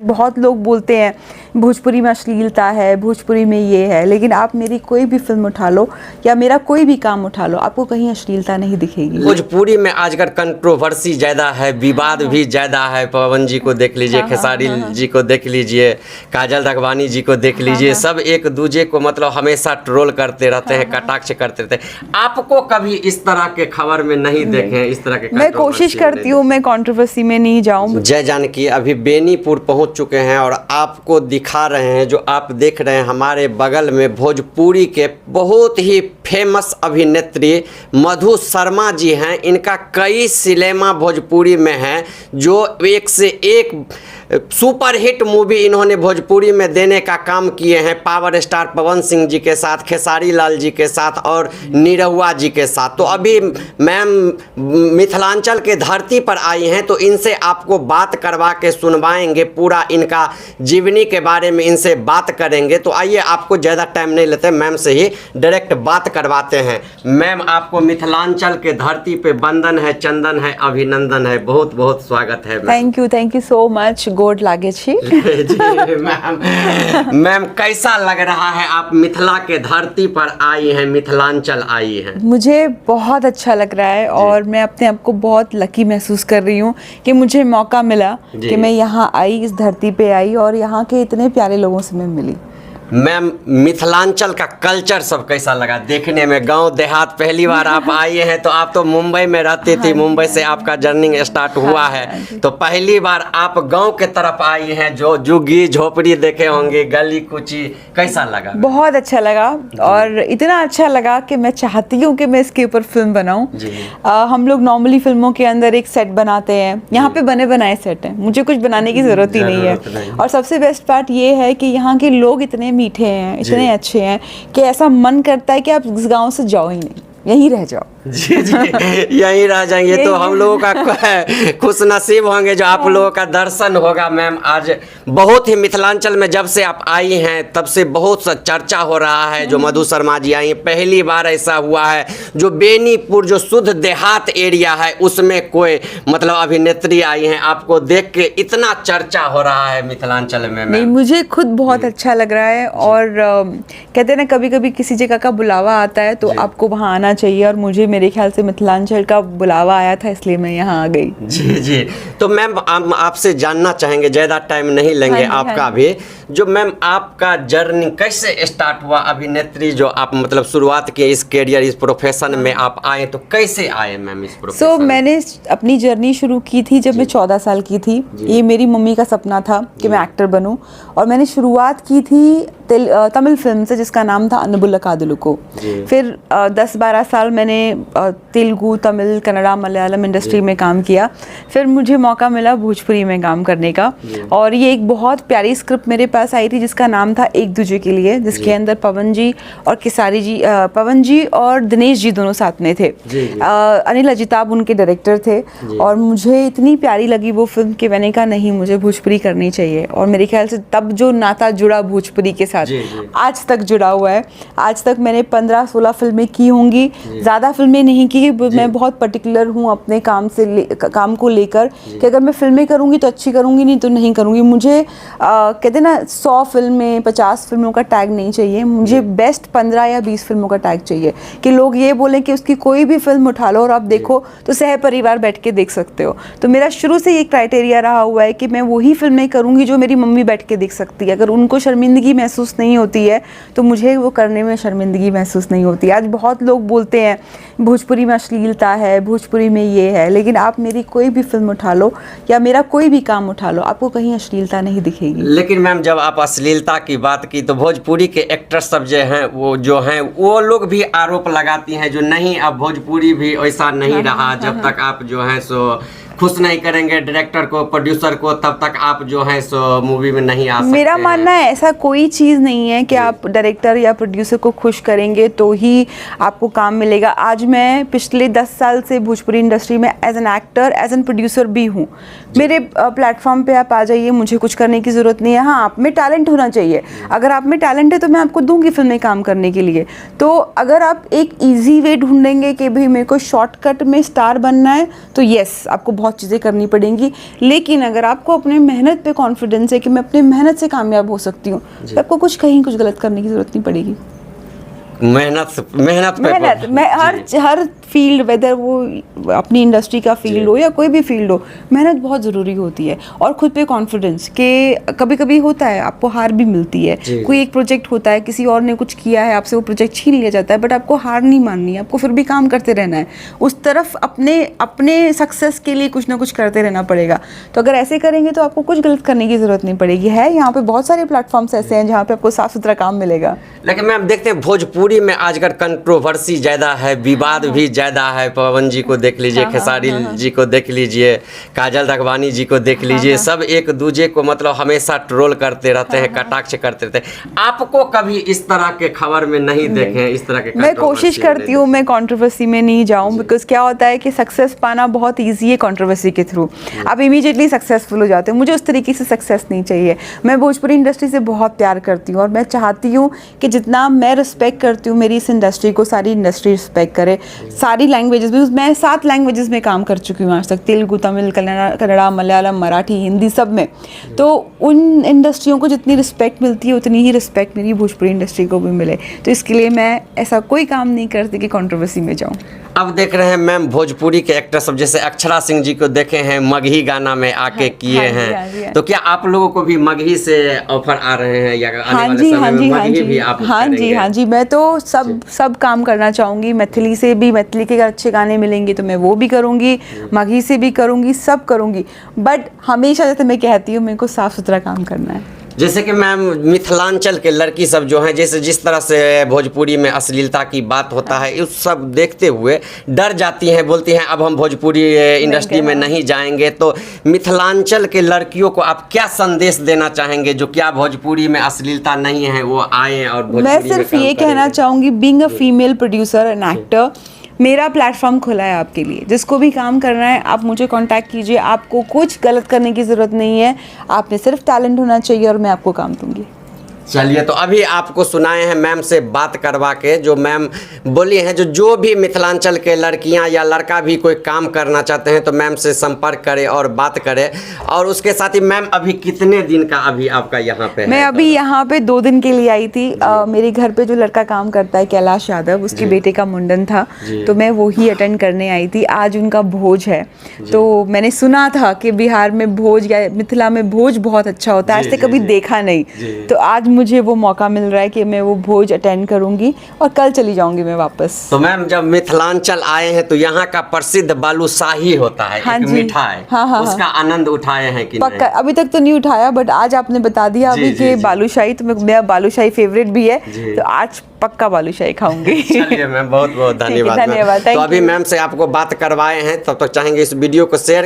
बहुत लोग बोलते हैं भोजपुरी में अश्लीलता है, भोजपुरी में ये है, लेकिन आप मेरी कोई भी फिल्म उठा लो या मेरा कोई भी काम उठा लो, आपको कहीं अश्लीलता नहीं दिखेगी। भोजपुरी में आजकल कंट्रोवर्सी ज़्यादा है, विवाद भी ज़्यादा है। पवन जी को देख लीजिए, खेसारी जी को देख लीजिए, काजल राघवानी जी को देख लीजिए, सब एक दूसरे को मतलब हमेशा ट्रोल करते रहते हैं, कटाक्ष करते रहते हैं। आपको कभी इस तरह के खबर में नहीं देखे? इस तरह के मैं कोशिश करती हूँ मैं कंट्रोवर्सी में नहीं जाऊँ। जय जानकी अभी बेनीपुर पहुँच चुके हैं और आपको दिखा रहे हैं, जो आप देख रहे हैं हमारे बगल में भोजपुरी के बहुत ही फेमस अभिनेत्री मधु शर्मा जी हैं। इनका कई सिनेमा भोजपुरी में हैं, जो एक से एक सुपर हिट मूवी इन्होंने भोजपुरी में देने का काम किए हैं। पावर स्टार पवन सिंह जी के साथ, खेसारी लाल जी के साथ और निरहुआ जी के साथ। तो अभी मैम मिथिलांचल के धरती पर आई हैं, तो इनसे आपको बात करवा के सुनवाएंगे, पूरा इनका जीवनी के बारे में इनसे बात करेंगे। तो आइए, आपको ज़्यादा टाइम नहीं लेते, मैम से ही डायरेक्ट बात करवाते हैं। मैम, आपको मिथिलांचल के धरती पे वंदन है, चंदन है, अभिनंदन है, बहुत बहुत स्वागत है। Thank you so much. गोड लागे छी। जी मैम, कैसा लग रहा है? आप मिथिला के धरती पर आई हैं, मिथिलांचल आई हैं। मुझे बहुत अच्छा लग रहा है और मैं अपने आप को बहुत लकी महसूस कर रही हूँ कि मुझे मौका मिला कि मैं यहाँ आई, इस धरती पे आई और यहाँ के इतने प्यारे लोगों से मैं मिली। मैम, मिथिलांचल का कल्चर सब कैसा लगा देखने में? गांव देहात पहली बार आप आई हैं, तो आप तो मुंबई में रहती थी, मुंबई से आपका जर्नी स्टार्ट हुआ है, तो पहली बार आप गांव के तरफ आई हैं, जो झुग्गी झोपड़ी देखे होंगे, गली कुची, कैसा लगा? बहुत अच्छा लगा और इतना अच्छा लगा कि मैं चाहती हूँ कि मैं इसके ऊपर फिल्म बनाऊँ। हम लोग नॉर्मली फिल्मों के अंदर एक सेट बनाते हैं, यहाँ पे बने बनाए सेट हैं, मुझे कुछ बनाने की ज़रूरत ही नहीं है। और सबसे बेस्ट पार्ट ये है कि यहाँ के लोग इतने मीठे हैं, इतने अच्छे हैं कि ऐसा मन करता है कि आप इस गांव से जाओ ही नहीं, यहीं रह जाओ। जी यहीं रह जाएंगे तो हम लोगों का खुश नसीब होंगे जो आप लोगों का दर्शन होगा। मैम, आज बहुत ही मिथिलांचल में जब से आप आई हैं तब से बहुत सा चर्चा हो रहा है, जो मधु शर्मा जी आई हैं। पहली बार ऐसा हुआ है जो बेनीपुर, जो शुद्ध देहात एरिया है, उसमें कोई मतलब अभिनेत्री आई हैं। आपको देख के इतना चर्चा हो रहा है मिथिलांचल में। नहीं, मुझे खुद बहुत अच्छा लग रहा है और कहते हैं ना, कभी कभी किसी जगह का बुलावा आता है तो आपको वहाँ आना चाहिए, और मुझे मेरे ख्याल से मिथिलांचल का बुलावा आया था, इसलिए मैं यहाँ आ गई। जी तो मैम, आपसे जानना चाहेंगे, ज़्यादा टाइम नहीं लेंगे आपका भी, जो मैम आपका जर्नी कैसे स्टार्ट हुआ अभिनेत्री, जो आप मतलब शुरुआत की इस करियर, इस प्रोफेशन में आप आए, तो कैसे आए मैम इस प्रोफेशन? मैंने अपनी जर्नी शुरू की थी जब मैं 14 साल की थी। ये मेरी मम्मी का सपना था कि मैं एक्टर बनूं, और मैंने शुरुआत की थी तमिल फिल्म से जिसका नाम था अन्नबुल्ला कादुलुको। फिर 10-12 साल मैंने तेलुगु, तमिल, कन्नड़ा, मलयालम इंडस्ट्री में काम किया। फिर मुझे मौका मिला भोजपुरी में काम करने का, और ये एक बहुत प्यारी स्क्रिप्ट मेरे पास आई थी जिसका नाम था एक दूजे के लिए, जिसके अंदर पवन जी और खेसारी जी, पवन जी और दिनेश जी दोनों साथ में थे। अनिल अजिताब उनके डायरेक्टर थे, और मुझे इतनी प्यारी लगी वो फिल्म कि मैंने कहा नहीं, मुझे भोजपुरी करनी चाहिए। और मेरे ख्याल से तब जो नाता जुड़ा भोजपुरी के साथ आज तक जुड़ा हुआ है। आज तक मैंने 15-16 फिल्में की होंगी, ज़्यादा फिल्में नहीं की। मैं बहुत पर्टिकुलर हूँ अपने काम को लेकर कि अगर मैं फिल्में करूँगी तो अच्छी करूँगी, नहीं तो नहीं करूँगी। मुझे कहते ना 100 फिल्में, 50 फिल्मों का टैग नहीं चाहिए, मुझे बेस्ट 15 या 20 फिल्मों का टैग चाहिए कि लोग ये बोलें कि उसकी कोई भी फिल्म उठा लो और आप देखो तो सह परिवार बैठ के देख सकते हो। तो मेरा शुरू से ये क्राइटेरिया रहा हुआ है कि मैं वही फिल्में करूँगी जो मेरी मम्मी बैठ के देख सकती है। अगर उनको शर्मिंदगी महसूस नहीं होती है तो मुझे वो करने में शर्मिंदगी महसूस नहीं होती। आज बहुत लोग बोलते हैं भोजपुरी में अश्लीलता है, भोजपुरी में ये है, लेकिन आप मेरी कोई भी फिल्म उठा लो या मेरा कोई भी काम उठा लो, आपको कहीं अश्लीलता नहीं दिखेगी। लेकिन मैम, जब आप अश्लीलता की बात की तो भोजपुरी के एक्टर्स सब जो हैं वो लोग भी आरोप लगाती हैं जो नहीं, अब भोजपुरी भी ऐसा नहीं रहा। जब तक आप जो है सो खुश नहीं करेंगे डायरेक्टर को, प्रोड्यूसर को, तब तक आप जो है सो मूवी में नहीं आ सकते। मेरा मानना है ऐसा कोई चीज़ नहीं है कि आप डायरेक्टर या प्रोड्यूसर को खुश करेंगे तो ही आपको काम मिलेगा। आज मैं पिछले 10 साल से भोजपुरी इंडस्ट्री में as an actor, as an producer भी हूँ। मेरे प्लेटफॉर्म पे आप आ जाइए, मुझे कुछ करने की ज़रूरत नहीं है। हाँ, आप में टैलेंट होना चाहिए। अगर आप में टैलेंट है तो मैं आपको दूंगी फिल्में काम करने के लिए। तो अगर आप एक ईजी वे ढूंढेंगे कि भाई मेरे को शॉर्टकट में स्टार बनना है, तो येस, आपको बहुत चीज़ें करनी पड़ेंगी, लेकिन अगर आपको अपने मेहनत पे कॉन्फिडेंस है कि मैं अपनी मेहनत से कामयाब हो सकती हूँ, तो आपको कुछ गलत करने की ज़रूरत नहीं पड़ेगी। मेहनत मैं हर फील्ड, वेदर वो अपनी इंडस्ट्री का फील्ड हो या कोई भी फील्ड हो, मेहनत बहुत ज़रूरी होती है। और खुद पे कॉन्फिडेंस कि कभी कभी होता है आपको हार भी मिलती है, कोई एक प्रोजेक्ट होता है, किसी और ने कुछ किया है, आपसे वो प्रोजेक्ट छीन लिया जाता है, बट आपको हार नहीं माननी है, आपको फिर भी काम करते रहना है, उस तरफ अपने सक्सेस के लिए कुछ ना कुछ करते रहना पड़ेगा। तो अगर ऐसे करेंगे तो आपको कुछ गलत करने की ज़रूरत नहीं पड़ेगी। है यहाँ पे बहुत सारे प्लेटफॉर्म्स ऐसे हैं जहाँ पे आपको साफ सुथरा काम मिलेगा। लेकिन मैम देखते हैं भोजपुरी में आजकल कंट्रोवर्सी ज़्यादा है, विवाद भी ज़्यादा है। पवन जी को देख लीजिए, खेसारी जी को देख लीजिए, काजल राघवानी जी को देख लीजिए, सब एक दूजे को मतलब हमेशा ट्रोल करते रहते हैं, कटाक्ष करते रहते हैं। आपको कभी इस तरह के खबर में नहीं देखे हैं? इस तरह के मैं कोशिश करती हूँ मैं कंट्रोवर्सी में नहीं जाऊँ, बिकॉज क्या होता है कि सक्सेस पाना बहुत ईजी है कंट्रोवर्सी के थ्रू, आप इमीडिएटली सक्सेसफुल हो जाते हो। मुझे उस तरीके से सक्सेस नहीं चाहिए। मैं भोजपुरी इंडस्ट्री से बहुत प्यार करती हूँ और मैं चाहती हूँ कि जितना मैं रिस्पेक्ट करती हूँ मेरी इस इंडस्ट्री को सारी इंडस्ट्री रिस्पेक्ट करे। सारी लैंग्वेजेस में, मैं 7 लैंग्वेजेस में काम कर चुकी हूँ आज तक, तेलुगु, तमिल, कन्नड़ा, मलयालम, मराठी, हिंदी, सब में। तो उन इंडस्ट्रियों को जितनी रिस्पेक्ट मिलती है उतनी ही रिस्पेक्ट मेरी भोजपुरी इंडस्ट्री को भी मिले। तो इसके लिए मैं ऐसा कोई काम नहीं करती कि कंट्रोवर्सी में जाऊँ। अब देख रहे हैं मैम भोजपुरी के एक्टर सब, जैसे अक्षरा सिंह जी को देखे हैं, मगही गाना में आके किए हैं, तो क्या आप लोगों को भी मगही से ऑफर आ रहे हैं या आने वाले समय में मगही भी आप करेंगे? हाँ जी, मैं तो सब काम करना चाहूँगी। मैथिली से भी, मैथिली के अच्छे गाने मिलेंगे तो मैं वो भी करूँगी, मगही से भी करूँगी, सब करूँगी। बट हमेशा जैसे मैं कहती हूँ, मेरे को साफ सुथरा काम करना है। जैसे कि मैम मिथिलांचल के लड़की सब जो हैं, जैसे जिस तरह से भोजपुरी में अश्लीलता की बात होता है, उस सब देखते हुए डर जाती हैं, बोलती हैं अब हम भोजपुरी इंडस्ट्री में नहीं जाएंगे। तो मिथिलांचल के लड़कियों को आप क्या संदेश देना चाहेंगे जो क्या भोजपुरी में अश्लीलता नहीं है वो आए और भोजपुरी मैं सिर्फ ये कहना चाहूँगी, being a female producer and actor, मेरा प्लेटफॉर्म खुला है आपके लिए। जिसको भी काम करना है आप मुझे कांटेक्ट कीजिए। आपको कुछ गलत करने की ज़रूरत नहीं है, आपने सिर्फ टैलेंट होना चाहिए और मैं आपको काम दूंगी। चलिए, तो अभी आपको सुनाए हैं मैम से बात करवा के, जो मैम बोली हैं, जो भी मिथिलांचल के लड़कियां या लड़का भी कोई काम करना चाहते हैं तो मैम से संपर्क करें और बात करें। और उसके साथ ही मैम अभी कितने दिन का अभी आपका यहाँ पे मैं है? अभी यहाँ पे 2 दिन के लिए आई थी। मेरे घर पे जो लड़का काम करता है कैलाश यादव, उसके बेटे का मुंडन था, तो मैं वो ही अटेंड करने आई थी। आज उनका भोज है, तो मैंने सुना था कि बिहार में भोज या मिथिला में भोज बहुत अच्छा होता है, आज तक कभी देखा नहीं। तो आज मुझे वो मौका मिल रहा है कि मैं वो भोज अटेंड करूंगी और कल चली जाऊंगी मैं वापस। तो मैम जब मिथिलांचल आए हैं तो यहाँ का प्रसिद्ध बालूशाही होता है, एक मिठाई, उसका आनंद उठाए हैं कि पक्का? अभी तक तो नहीं उठाया, बट आज आपने बता दिया अभी कि बालूशाही, तो मेरा बालूशाही फेवरेट भी है, तो आज पक्का बालूशाही खाऊंगी। चलिए मैम, बहुत बहुत धन्यवाद। धन्यवाद। तो अभी मैम से आपको बात करवाए हैं, तब तक चाहेंगे इस वीडियो को शेयर